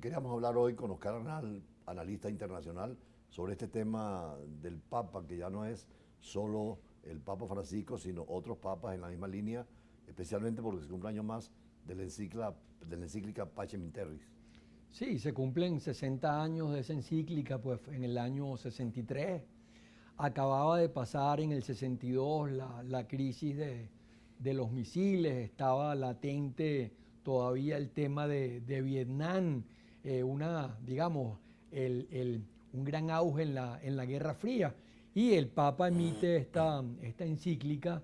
queríamos hablar hoy con Oscar Arnal, analista internacional, sobre este tema del Papa, que ya no es solo el Papa Francisco, sino otros papas en la misma línea, especialmente porque se cumple un año más de la encíclica Pacem in Terris. Sí, se cumplen 60 años de esa encíclica, pues en el año 63. Acababa de pasar en el 62 la crisis de los misiles, estaba latente todavía el tema de Vietnam, digamos, un gran auge en la Guerra Fría. Y el Papa emite esta encíclica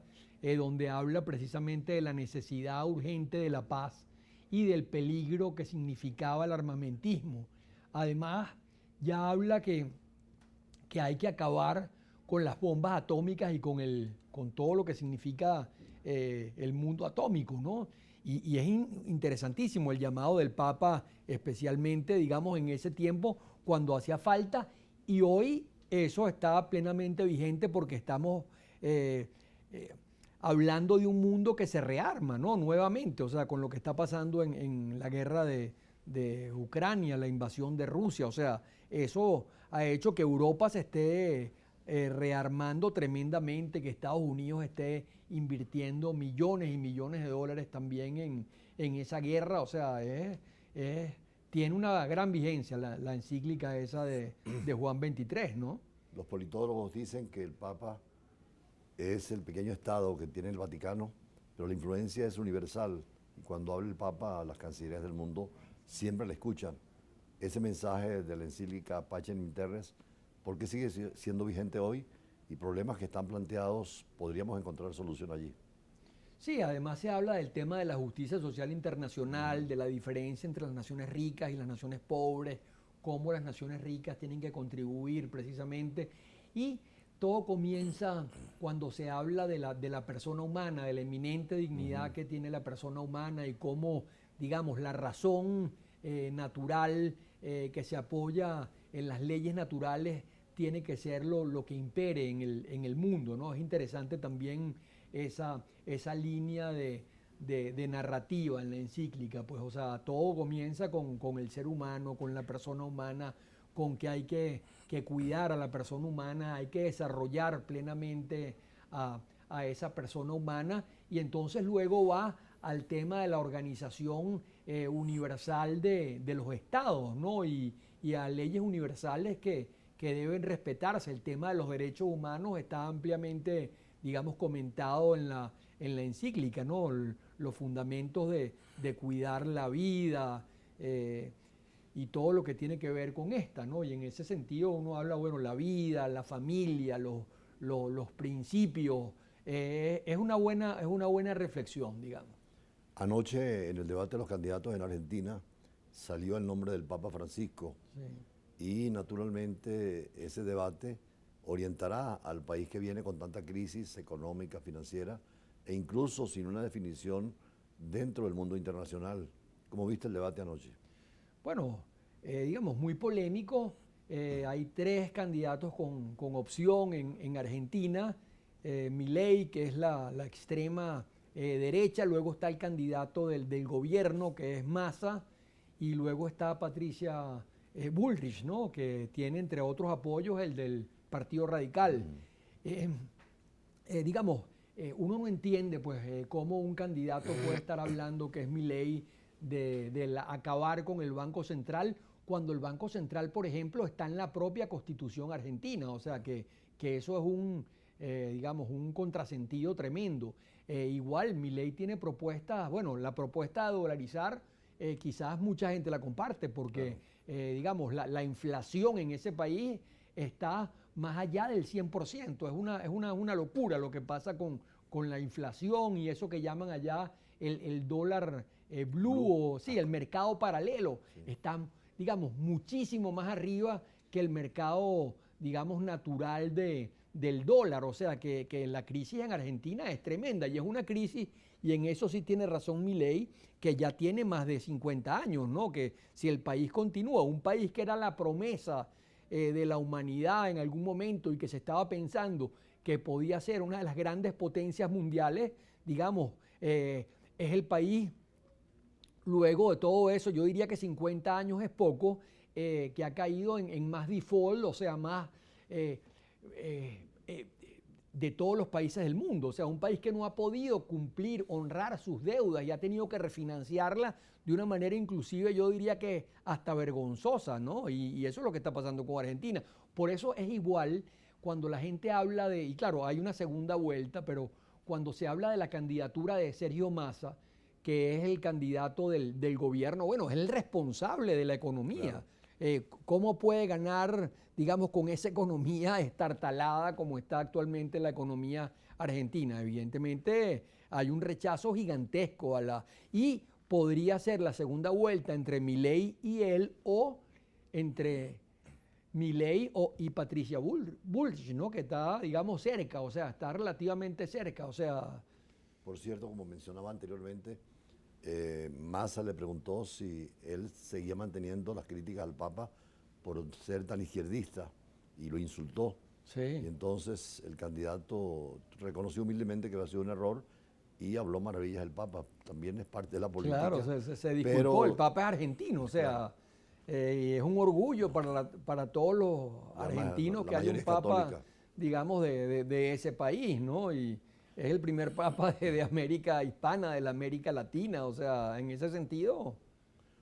donde habla precisamente de la necesidad urgente de la paz y del peligro que significaba el armamentismo. Además, ya habla que hay que acabar con las bombas atómicas y con todo lo que significa el mundo atómico, ¿no? Y es interesantísimo el llamado del Papa, especialmente, digamos, en ese tiempo cuando hacía falta, y hoy eso está plenamente vigente porque estamos hablando de un mundo que se rearma, ¿no? Nuevamente, o sea, con lo que está pasando en la guerra de Ucrania, la invasión de Rusia, o sea, eso ha hecho que Europa se esté rearmando tremendamente, que Estados Unidos esté invirtiendo millones y millones de dólares también en esa guerra, o sea, tiene una gran vigencia la encíclica esa de Juan 23, ¿no? Los politólogos dicen que el Papa es el pequeño Estado que tiene el Vaticano, pero la influencia es universal. Y cuando habla el Papa, las cancillerías del mundo siempre le escuchan. Ese mensaje de la encíclica Pacem in Terris, ¿por qué sigue siendo vigente hoy? Y problemas que están planteados, podríamos encontrar solución allí. Sí, además se habla del tema de la justicia social internacional, de la diferencia entre las naciones ricas y las naciones pobres, cómo las naciones ricas tienen que contribuir precisamente. Y todo comienza cuando se habla de la persona humana, de la eminente dignidad que tiene la persona humana y cómo, digamos, la razón natural que se apoya en las leyes naturales tiene que ser lo que impere en el mundo, ¿no? Es interesante también esa línea de narrativa en la encíclica, pues, o sea, todo comienza con el ser humano, con la persona humana, con que hay que cuidar a la persona humana, hay que desarrollar plenamente a esa persona humana, y entonces luego va al tema de la organización universal de los estados, ¿no? Y a leyes universales que deben respetarse. El tema de los derechos humanos está ampliamente, digamos, comentado en la encíclica, ¿no? Los fundamentos de cuidar la vida y todo lo que tiene que ver con esta, ¿no? Y en ese sentido uno habla, bueno, la vida, la familia, los principios. Es una buena reflexión, digamos. Anoche, en el debate de los candidatos en Argentina, salió el nombre del Papa Francisco. Sí. Y naturalmente ese debate orientará al país que viene con tanta crisis económica, financiera, e incluso sin una definición dentro del mundo internacional. ¿Cómo viste el debate anoche? Bueno, digamos, muy polémico. Hay tres candidatos con opción en Argentina. Milei, que es la extrema derecha, luego está el candidato del gobierno, que es Massa, y luego está Patricia Bullrich, ¿no? Que tiene entre otros apoyos el del Partido Radical. Eh, digamos, uno no entiende pues cómo un candidato puede estar hablando que es Milei de acabar con el Banco Central cuando el Banco Central, por ejemplo, está en la propia Constitución argentina, o sea que eso es digamos, un contrasentido tremendo. Igual, Milei tiene propuestas, bueno, la propuesta de dolarizar, quizás mucha gente la comparte porque, claro, digamos, la inflación en ese país está más allá del 100%. Es una locura lo que pasa con la inflación y eso que llaman allá el dólar blue, o sí, el mercado paralelo. Sí. Está, digamos, muchísimo más arriba que el mercado, digamos, natural del dólar. O sea, que la crisis en Argentina es tremenda y es una crisis, y en eso sí tiene razón Milei, que ya tiene más de 50 años, ¿no? Que si el país continúa, un país que era la promesa de la humanidad en algún momento y que se estaba pensando que podía ser una de las grandes potencias mundiales, digamos, es el país luego de todo eso, yo diría que 50 años es poco, que ha caído en más default, o sea, más eh, eh, eh, de todos los países del mundo. O sea, un país que no ha podido cumplir, honrar sus deudas y ha tenido que refinanciarlas de una manera inclusive, yo diría que hasta vergonzosa, ¿no? Y eso es lo que está pasando con Argentina. Por eso es igual cuando la gente habla de, y claro, hay una segunda vuelta, pero cuando se habla de la candidatura de Sergio Massa, que es el candidato del gobierno, bueno, es el responsable de la economía. Claro. ¿Cómo puede ganar, digamos, con esa economía estartalada como está actualmente la economía argentina? Evidentemente hay un rechazo gigantesco a la... Y podría ser la segunda vuelta entre Milei y él o entre y Patricia Bullrich, ¿no? Que está, digamos, cerca, o sea, está relativamente cerca, o sea... Por cierto, como mencionaba anteriormente, Massa le preguntó si él seguía manteniendo las críticas al Papa por ser tan izquierdista y lo insultó. Sí. Y entonces el candidato reconoció humildemente que había sido un error y habló maravillas del Papa. También es parte de la política. Claro, se disculpó. Pero, el Papa es argentino, o sea, claro, y es un orgullo para todos los argentinos que haya un Papa, católica. digamos, de ese país, ¿no? Y es el primer Papa de América hispana, de la América Latina, o sea, en ese sentido.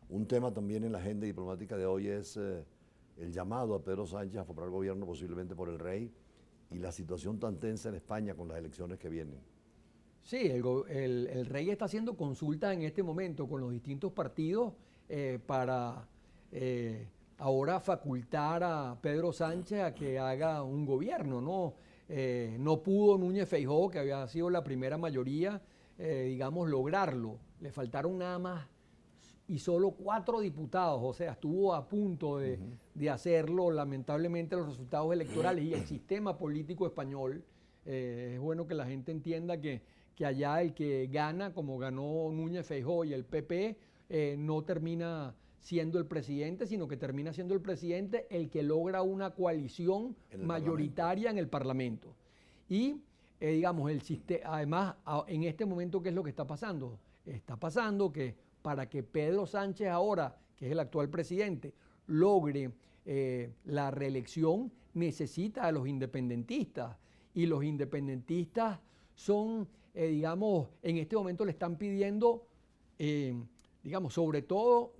Un tema también en la agenda diplomática de hoy es el llamado a Pedro Sánchez a formar gobierno posiblemente por el rey y la situación tan tensa en España con las elecciones que vienen. Sí, el rey está haciendo consultas en este momento con los distintos partidos para ahora facultar a Pedro Sánchez a que haga un gobierno, ¿no? No pudo Núñez Feijóo, que había sido la primera mayoría, digamos, lograrlo. Le faltaron nada más y solo 4 diputados, o sea, estuvo a punto de hacerlo. Lamentablemente los resultados electorales y el sistema político español, es bueno que la gente entienda que allá el que gana, como ganó Núñez Feijóo y el PP, no termina siendo el presidente, sino que termina siendo el presidente el que logra una coalición mayoritaria en el Parlamento. Y, digamos, además, en este momento, ¿qué es lo que está pasando? Está pasando que para que Pedro Sánchez ahora, que es el actual presidente, logre la reelección, necesita a los independentistas. Y los independentistas son, digamos, en este momento le están pidiendo, digamos, sobre todo,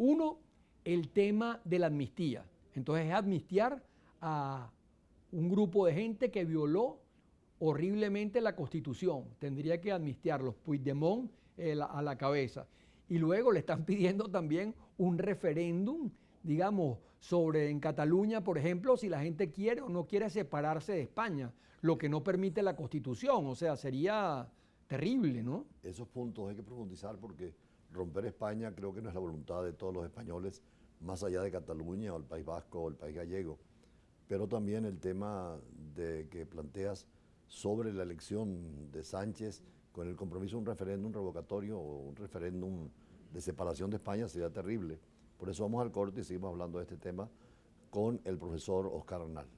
uno, el tema de la amnistía. Entonces es amnistiar a un grupo de gente que violó horriblemente la Constitución. Tendría que amnistiarlos, Puigdemont a la cabeza. Y luego le están pidiendo también un referéndum, digamos, sobre en Cataluña, por ejemplo, si la gente quiere o no quiere separarse de España, lo que no permite la Constitución. O sea, sería terrible, ¿no? Esos puntos hay que profundizar porque romper España creo que no es la voluntad de todos los españoles, más allá de Cataluña o el País Vasco o el País Gallego. Pero también el tema de que planteas sobre la elección de Sánchez con el compromiso de un referéndum revocatorio o un referéndum de separación de España sería terrible. Por eso vamos al corte y seguimos hablando de este tema con el profesor Oscar Arnal.